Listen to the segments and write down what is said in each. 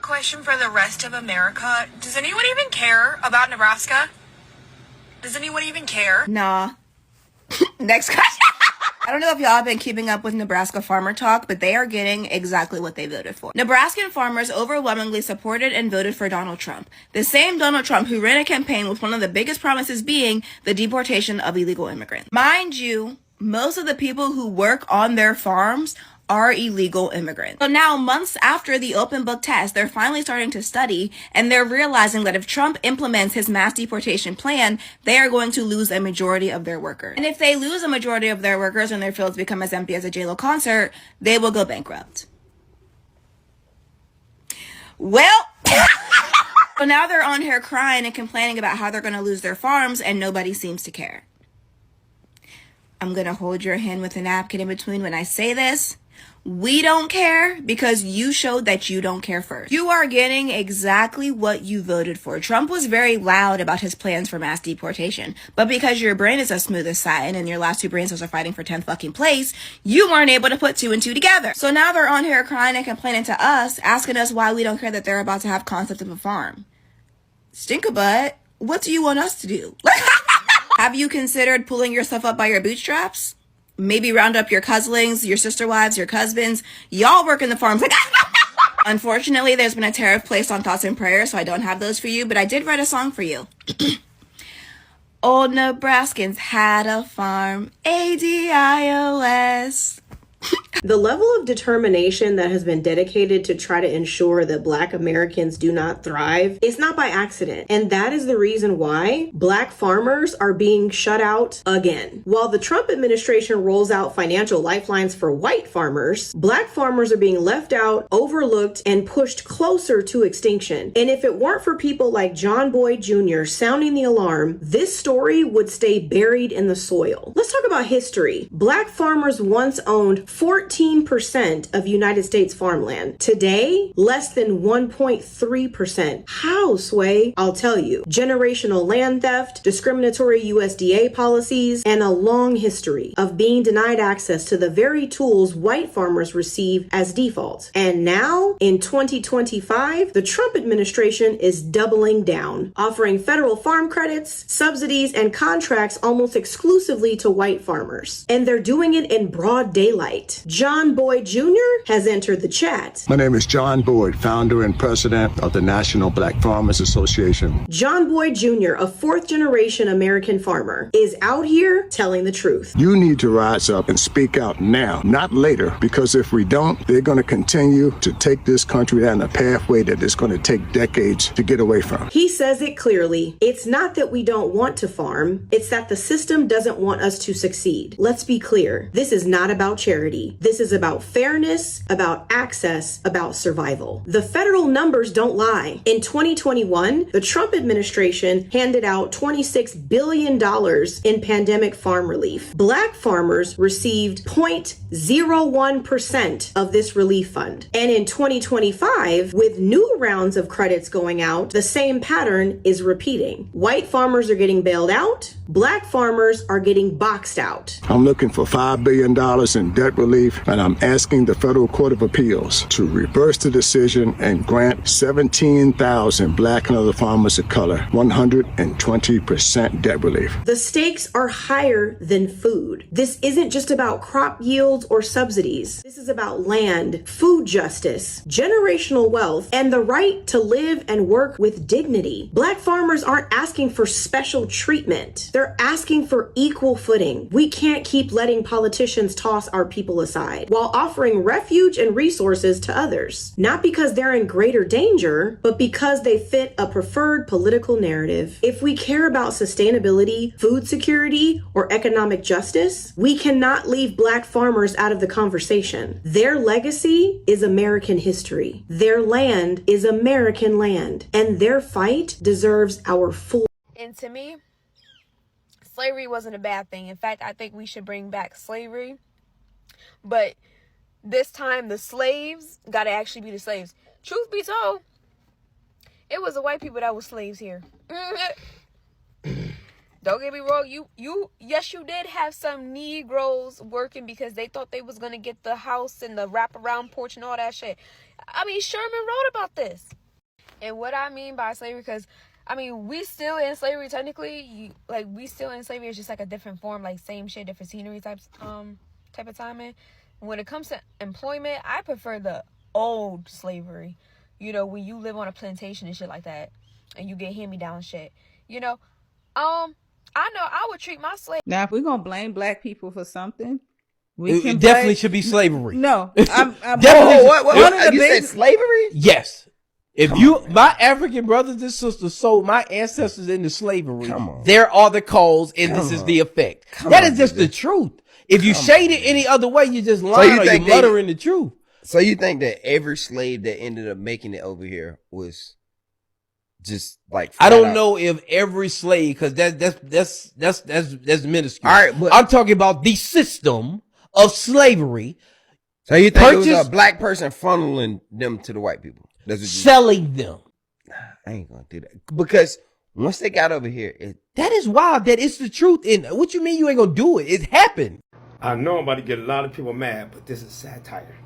question for the rest of America. Does anyone even care about Nebraska? Does anyone even care? Nah. Next question. I don't know if y'all have been keeping up with Nebraska farmer talk, but they are getting exactly what they voted for. Nebraskan farmers overwhelmingly supported and voted for Donald Trump. The same Donald Trump who ran a campaign with one of the biggest promises being the deportation of illegal immigrants. Mind you, most of the people who work on their farms are illegal immigrants. So now, months after the open book test, they're finally starting to study, and they're realizing that if Trump implements his mass deportation plan, they are going to lose a majority of their workers. And if they lose a majority of their workers and their fields become as empty as a J-Lo concert, they will go bankrupt. Well, so now they're on here crying and complaining about how they're going to lose their farms, and nobody seems to care. I'm going to hold your hand with a napkin in between when I say this. We don't care because you showed that you don't care first. You are getting exactly what you voted for. Trump was very loud about his plans for mass deportation, but because your brain is as smooth as satin and your last two brain cells are fighting for 10th fucking place, you weren't able to put two and two together. So now they're on here crying and complaining to us, asking us why we don't care that they're about to have concept of a farm. Stinkabutt, what do you want us to do? Have you considered pulling yourself up by your bootstraps? Maybe round up your couslings, your sister wives, your husbands. Y'all work in the farms. Unfortunately, there's been a tariff placed on thoughts and prayers, so I don't have those for you, but I did write a song for you. Old Nebraskans had a farm, ADIOS. The level of determination that has been dedicated to try to ensure that Black Americans do not thrive is not by accident. And that is the reason why Black farmers are being shut out again. While the Trump administration rolls out financial lifelines for white farmers, Black farmers are being left out, overlooked, and pushed closer to extinction. And if it weren't for people like John Boyd Jr. sounding the alarm, this story would stay buried in the soil. Let's talk about history. Black farmers once owned 14% of United States farmland. Today, less than 1.3%. How, Sway? I'll tell you. Generational land theft, discriminatory USDA policies, and a long history of being denied access to the very tools white farmers receive as default. And now, in 2025, the Trump administration is doubling down, offering federal farm credits, subsidies, and contracts almost exclusively to white farmers. And they're doing it in broad daylight. John Boyd Jr. has entered the chat. My name is John Boyd, founder and president of the National Black Farmers Association. John Boyd Jr., a fourth-generation American farmer, is out here telling the truth. You need to rise up and speak out now, not later, because if we don't, they're going to continue to take this country down a pathway that is going to take decades to get away from. He says it clearly. It's not that we don't want to farm, it's that the system doesn't want us to succeed. Let's be clear. This is not about charity. This is about fairness, about access, about survival. The federal numbers don't lie. In 2021, the Trump administration handed out $26 billion in pandemic farm relief. Black farmers received 0.01% of this relief fund. And in 2025, with new rounds of credits going out, the same pattern is repeating. White farmers are getting bailed out. Black farmers are getting boxed out. I'm looking for $5 billion in debt relief, and I'm asking the Federal Court of Appeals to reverse the decision and grant 17,000 Black and other farmers of color 120% debt relief. The stakes are higher than food. This isn't just about crop yields or subsidies. This is about land, food justice, generational wealth, and the right to live and work with dignity. Black farmers aren't asking for special treatment. They're asking for equal footing. We can't keep letting politicians toss our people aside while offering refuge and resources to others. Not because they're in greater danger, but because they fit a preferred political narrative. If we care about sustainability, food security, or economic justice, we cannot leave Black farmers out of the conversation. Their legacy is American history. Their land is American land, and their fight deserves our full. And to me, slavery wasn't a bad thing. In fact, I think we should bring back slavery. But this time, the slaves got to actually be the slaves. Truth be told, it was the white people that were slaves here. Don't get me wrong. Yes, you did have some Negroes working because they thought they was going to get the house and the wraparound porch and all that shit. I mean, Sherman wrote about this. And what I mean by slavery, because I mean, we still in slavery technically. We still in slavery. It's just like a different form, like same shit, different scenery type of timing. When it comes to employment, I prefer the old slavery. You know, when you live on a plantation and shit like that, and you get hand-me-down shit. You know, I know I would treat my slave. Now, if we're gonna blame black people for something, It definitely should be slavery. No, I'm Definitely. What? You said slavery? Yes. If my African brothers and sisters sold my ancestors into slavery, there are the cause, and this is the effect. That is just the truth. If you shade it any other way, you're just lying or you're muttering the truth. So you think that every slave that ended up making it over here was just like I don't know if every slave, because that's minuscule. All right, but I'm talking about the system of slavery. So you think it was a black person funneling them to the white people? That's what selling them. I ain't gonna do that because once they got over here, that is wild. That it's the truth. And what you mean you ain't gonna do it? It happened. I know I'm about to get a lot of people mad, but this is satire.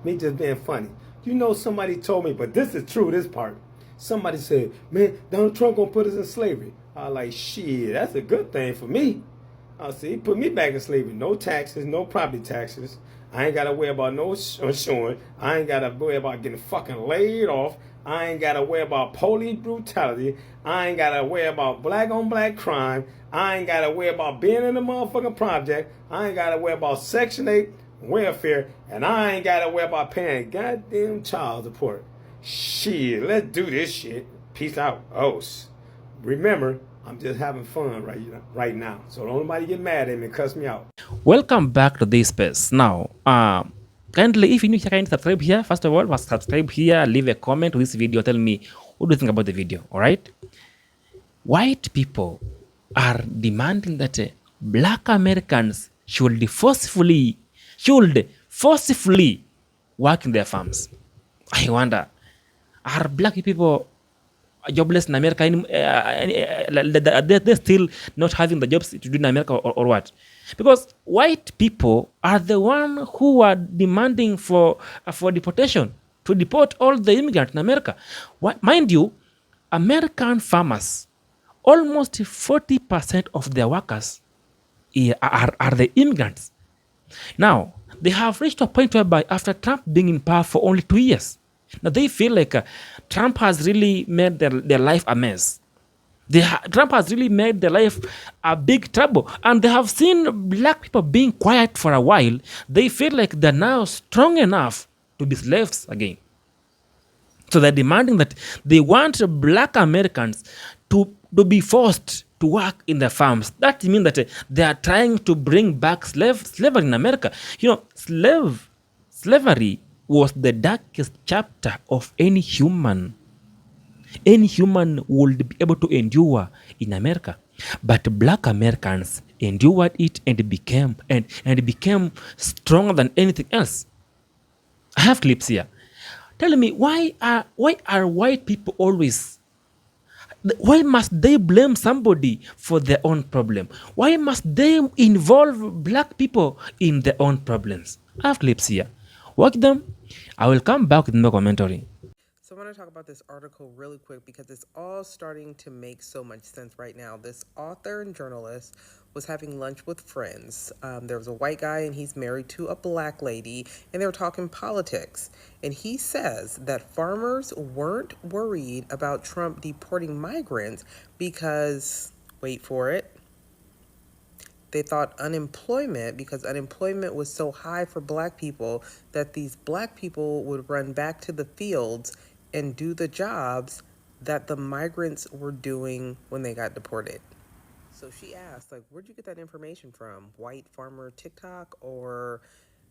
Me just being funny. You know, somebody told me, but this is true, this part. Somebody said, man, Donald Trump gonna put us in slavery. I was like, shit, that's a good thing for me. I see, he put me back in slavery. No taxes, no property taxes. I ain't got to worry about no insurance. I ain't got to worry about getting fucking laid off. I ain't got to worry about police brutality. I ain't got to worry about black on black crime. I ain't got to worry about being in the motherfucking project. I ain't got to worry about Section 8 welfare. And I ain't got to worry about paying goddamn child support. Shit, let's do this shit. Peace out. Remember, I'm just having fun right now. So don't nobody get mad at me and cuss me out. Welcome back to this space. Now, kindly, if you're new here, kindly subscribe here. First of all, subscribe here, leave a comment to this video, tell me what do you think about the video, all right? White people are demanding that black Americans should forcefully work in their farms. I wonder, are black people jobless in America? They're still not having the jobs to do in America or what? Because white people are the one who are demanding for deportation, to deport all the immigrants in America. Mind you, American farmers, almost 40% of their workers are the immigrants. Now, they have reached a point whereby after Trump being in power for only 2 years, now they feel like Trump has really made their life a mess. Trump has really made their life a big trouble. And they have seen black people being quiet for a while. They feel like they're now strong enough to be slaves again. So they're demanding that they want black Americans to be forced to work in the farms. That means that they are trying to bring back slavery in America. You know, slavery was the darkest chapter of any human would be able to endure in America. But black Americans endured it and became stronger than anything else. I have clips here. Tell me, why are white people always, why must they blame somebody for their own problem? Why must they involve black people in their own problems? I have clips here. Watch them. I will come back with more commentary. So I want to talk about this article really quick because it's all starting to make so much sense right now. This author and journalist was having lunch with friends. There was a white guy and he's married to a black lady and they were talking politics. And he says that farmers weren't worried about Trump deporting migrants because, wait for it, they thought because unemployment was so high for black people that these black people would run back to the fields and do the jobs that the migrants were doing when they got deported. So she asked, like, where'd you get that information from? White farmer TikTok or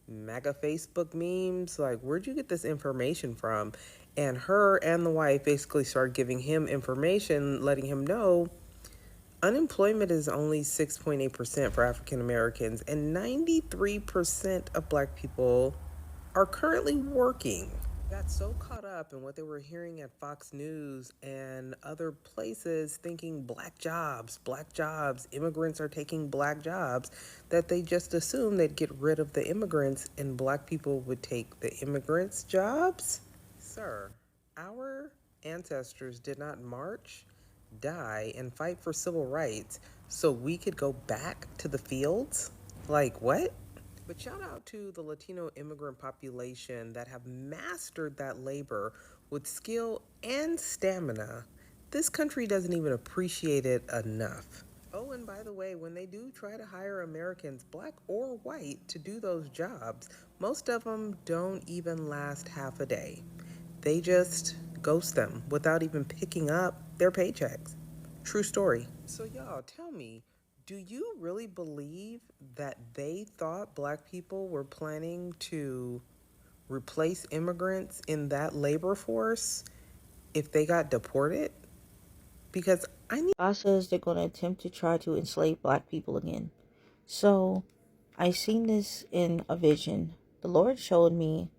MAGA Facebook memes? Like, where'd you get this information from? And her and the wife basically started giving him information, letting him know unemployment is only 6.8% for African Americans, and 93% of black people are currently working. Got so caught up in what they were hearing at Fox News and other places, thinking black jobs, immigrants are taking black jobs, that they just assumed they'd get rid of the immigrants and black people would take the immigrants' jobs. Sir, our ancestors did not march, die, and fight for civil rights so we could go back to the fields? Like, what? But shout out to the Latino immigrant population that have mastered that labor with skill and stamina. This country doesn't even appreciate it enough. Oh, and by the way, when they do try to hire Americans, black or white, to do those jobs, most of them don't even last half a day. They just ghost them without even picking up their paychecks. True story. So y'all, tell me, do you really believe that they thought black people were planning to replace immigrants in that labor force if they got deported? Because God says they're going to attempt to try to enslave black people again. So I seen this in a vision. The Lord showed me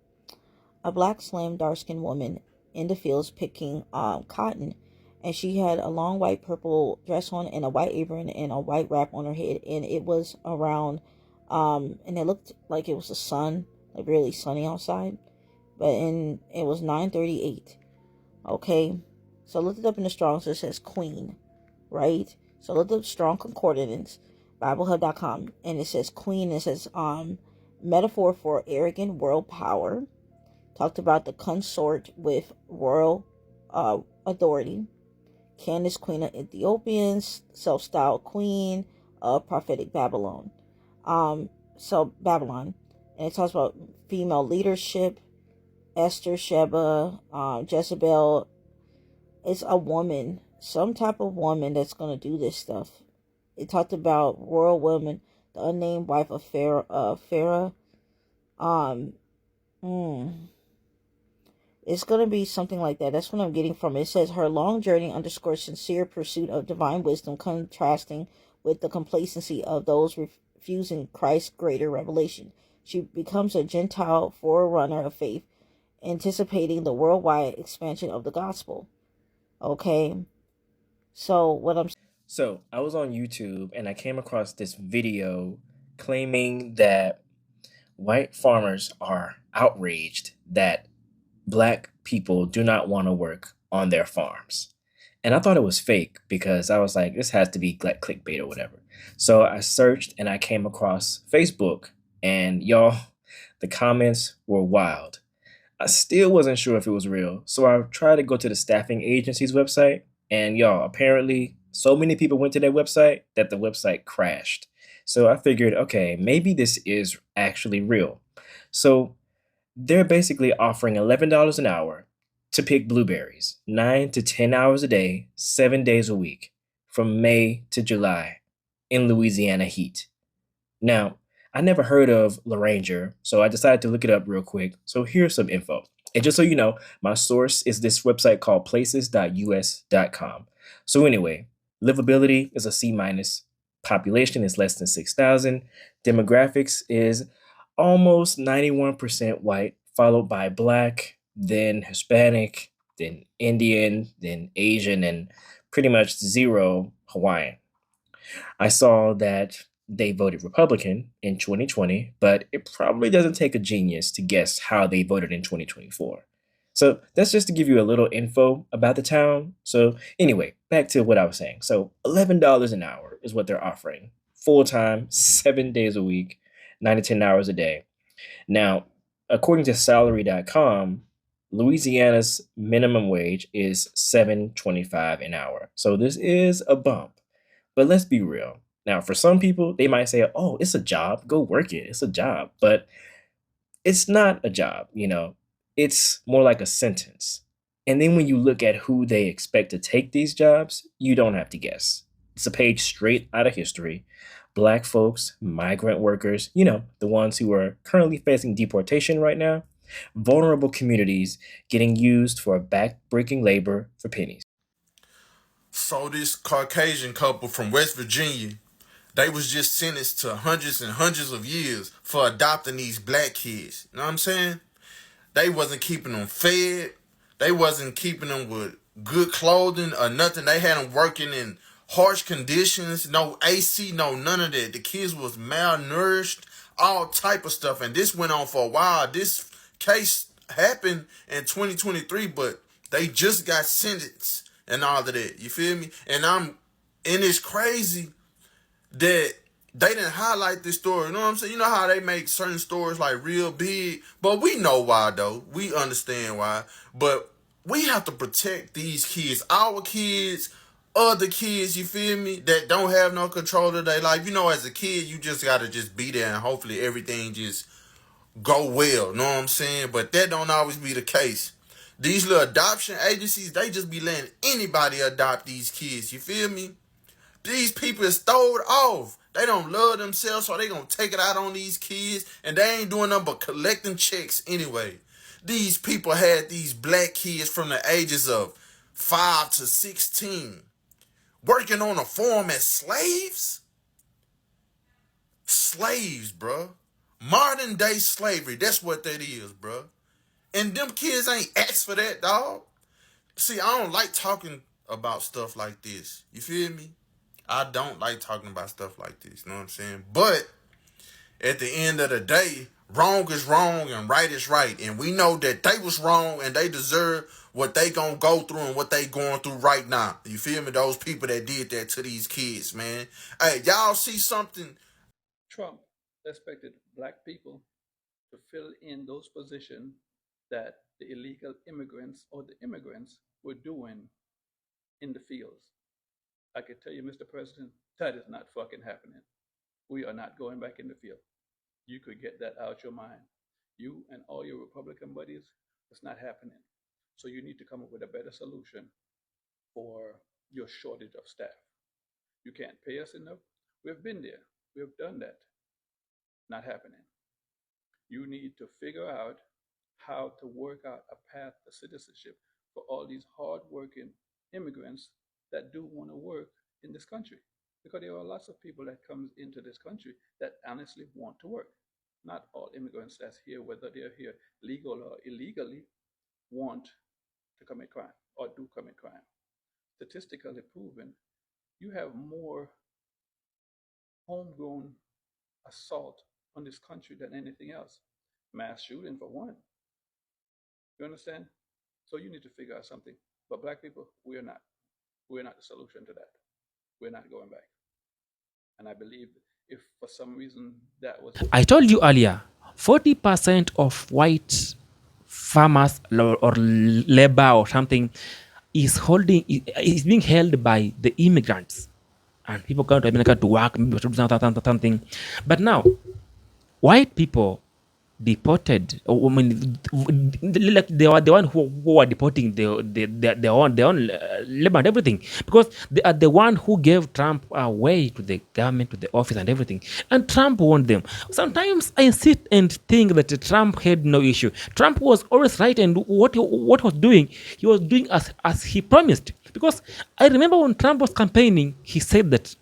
a black, slim, dark-skinned woman in the fields picking cotton, and she had a long white purple dress on and a white apron and a white wrap on her head, and it was around and it looked like it was the sun, like really sunny outside, but it was 9:38. Okay, so I looked it up in the Strong's. It says queen, right? So I looked up Strong Concordance, BibleHub.com, and it says queen. It says metaphor for arrogant world power. Talked about the consort with royal authority. Candace, queen of Ethiopians, self-styled queen of prophetic Babylon. Babylon, and it talks about female leadership. Esther, Sheba, Jezebel. It's a woman, some type of woman that's gonna do this stuff. It talked about royal woman, the unnamed wife of Pharaoh. It's gonna be something like that. That's what I'm getting from it. It says her long journey underscores sincere pursuit of divine wisdom, contrasting with the complacency of those refusing Christ's greater revelation. She becomes a Gentile forerunner of faith, anticipating the worldwide expansion of the gospel. Okay, so I was on YouTube and I came across this video claiming that white farmers are outraged that black people do not want to work on their farms. And I thought it was fake because I was like, this has to be like clickbait or whatever. So I searched and I came across Facebook, and y'all, the comments were wild. I still wasn't sure if it was real. So I tried to go to the staffing agency's website, and y'all, apparently so many people went to their website that the website crashed. So I figured, okay, maybe this is actually real. So they're basically offering $11 an hour to pick blueberries, 9 to 10 hours a day, 7 days a week, from May to July in Louisiana heat. Now, I never heard of Laranger, so I decided to look it up real quick. So here's some info. And just so you know, my source is this website called places.us.com. So anyway, livability is a C-. Population is less than 6,000. Demographics is almost 91% white, followed by black, then Hispanic, then Indian, then Asian, and pretty much 0 Hawaiian. I saw that they voted Republican in 2020, but it probably doesn't take a genius to guess how they voted in 2024. So that's just to give you a little info about the town. So anyway, back to what I was saying. So $11 an hour is what they're offering. Full-time, 7 days a week, 9 to 10 hours a day. Now, according to salary.com, Louisiana's minimum wage is $7.25 an hour. So this is a bump. But let's be real. Now, for some people, they might say, oh, it's a job. Go work it. It's a job. But it's not a job, you know. It's more like a sentence. And then when you look at who they expect to take these jobs, you don't have to guess. It's a page straight out of history. Black folks, migrant workers, you know, the ones who are currently facing deportation right now. Vulnerable communities getting used for back-breaking labor for pennies. So this Caucasian couple from West Virginia, they was just sentenced to hundreds and hundreds of years for adopting these black kids. You know what I'm saying? They wasn't keeping them fed. They wasn't keeping them with good clothing or nothing. They had them working in harsh conditions, no AC, no none of that. The kids was malnourished, all type of stuff. And this went on for a while. This case happened in 2023, but they just got sentenced and all of that. You feel me? And it's crazy that they didn't highlight this story. You know what I'm saying? You know how they make certain stories like real big, but we know why though. We understand why. But we have to protect these kids, our kids, other kids, you feel me, that don't have no control of their life. You know, as a kid, you just gotta just be there and hopefully everything just go well. You know what I'm saying? But that don't always be the case. These little adoption agencies, they just be letting anybody adopt these kids. You feel me? These people is throwed off. They don't love themselves, so they gonna take it out on these kids, and they ain't doing nothing but collecting checks anyway. These people had these black kids from the ages of 5 to 16 working on a farm as slaves. Slaves, bruh. Modern day slavery. That's what that is, bruh. And them kids ain't asked for that, dog. See, I don't like talking about stuff like this. You feel me? I don't like talking about stuff like this. You know what I'm saying? But at the end of the day, wrong is wrong and right is right. And we know that they was wrong and they deserve what they gonna go through and what they going through right now. You feel me? Those people that did that to these kids, man. Hey, y'all see something? Trump expected black people to fill in those positions that the illegal immigrants or the immigrants were doing in the fields. I can tell you, Mr. President, that is not fucking happening. We are not going back in the field. You could get that out your mind. You and all your Republican buddies, it's not happening. So you need to come up with a better solution for your shortage of staff. You can't pay us enough. We've been there. We've done that. Not happening. You need to figure out how to work out a path to citizenship for all these hardworking immigrants that do want to work in this country. Because there are lots of people that comes into this country that honestly want to work. Not all immigrants that's here, whether they're here legal or illegally, want to commit crime or do commit crime. Statistically proven, you have more homegrown assault on this country than anything else. Mass shooting for one. You understand? So you need to figure out something. But black people, we're not. We're not the solution to that. We're not going back. And I believe if for some reason that was... I told you earlier, 40% of white farmers or labor or something is being held by the immigrants. And people come to America to work, maybe to do something. But now, white people deported. I mean, like they are the one who are deporting their own labor and everything, because they are the one who gave Trump a way to the government, to the office and everything, and Trump won them. Sometimes I sit and think that Trump had no issue. Trump was always right, and what he was doing as he promised. Because I remember when Trump was campaigning, he said that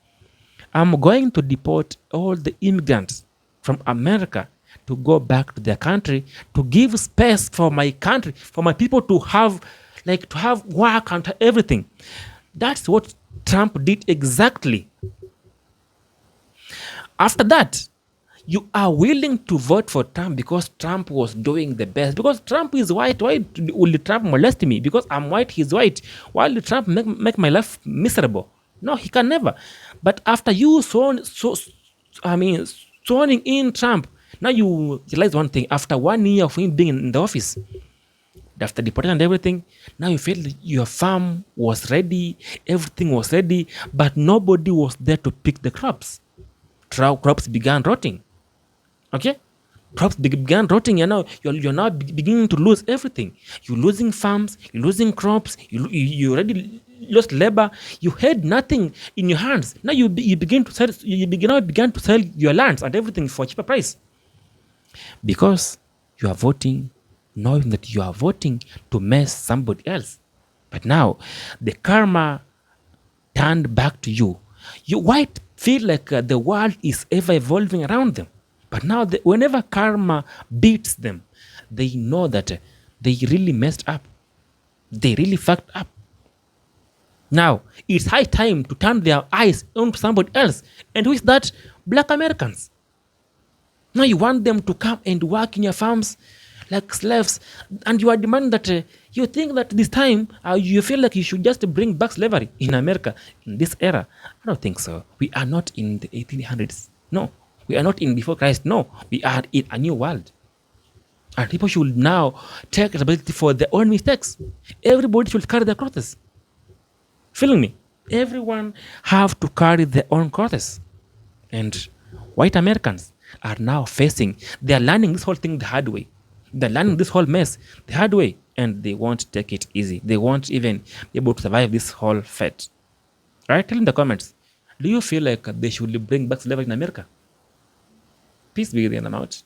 I'm going to deport all the immigrants from America to go back to their country, to give space for my country, for my people to have work and everything. That's what Trump did exactly. After that, you are willing to vote for Trump because Trump was doing the best. Because Trump is white. Why will Trump molest me? Because I'm white, he's white. Why will Trump make my life miserable? No, he can never. But after you sworn in Trump, now you realize one thing. After 1 year of him being in the office, after deportation and everything, now you feel your farm was ready, everything was ready, but nobody was there to pick the crops. Crops began rotting. Okay? Crops began rotting, and now you're now beginning to lose everything. You're losing farms, you're losing crops, you already lost labor, you had nothing in your hands. Now you began to sell your lands and everything for a cheaper price. Because you are voting knowing that you are voting to mess somebody else. But now the karma turned back to you. You white feel like the world is ever evolving around them. But now whenever karma beats them, they know that they really messed up. They really fucked up. Now, it's high time to turn their eyes on somebody else. And who is that? Black Americans. Now you want them to come and work in your farms like slaves, and you are demanding that you think that this time you feel like you should just bring back slavery in America in this era. I don't think so. We are not in the 1800s. No, we are not in before Christ. No, we are in a new world. And people should now take responsibility for their own mistakes. Everybody should carry their crosses. Feeling me? Everyone have to carry their own crosses. And white Americans are now facing, they are learning this whole thing the hard way. They're learning this whole mess the hard way, and they won't take it easy. They won't even be able to survive this whole fate. All right, tell in the comments, do you feel like they should bring back slavery in America? Peace be with you, and I'm out.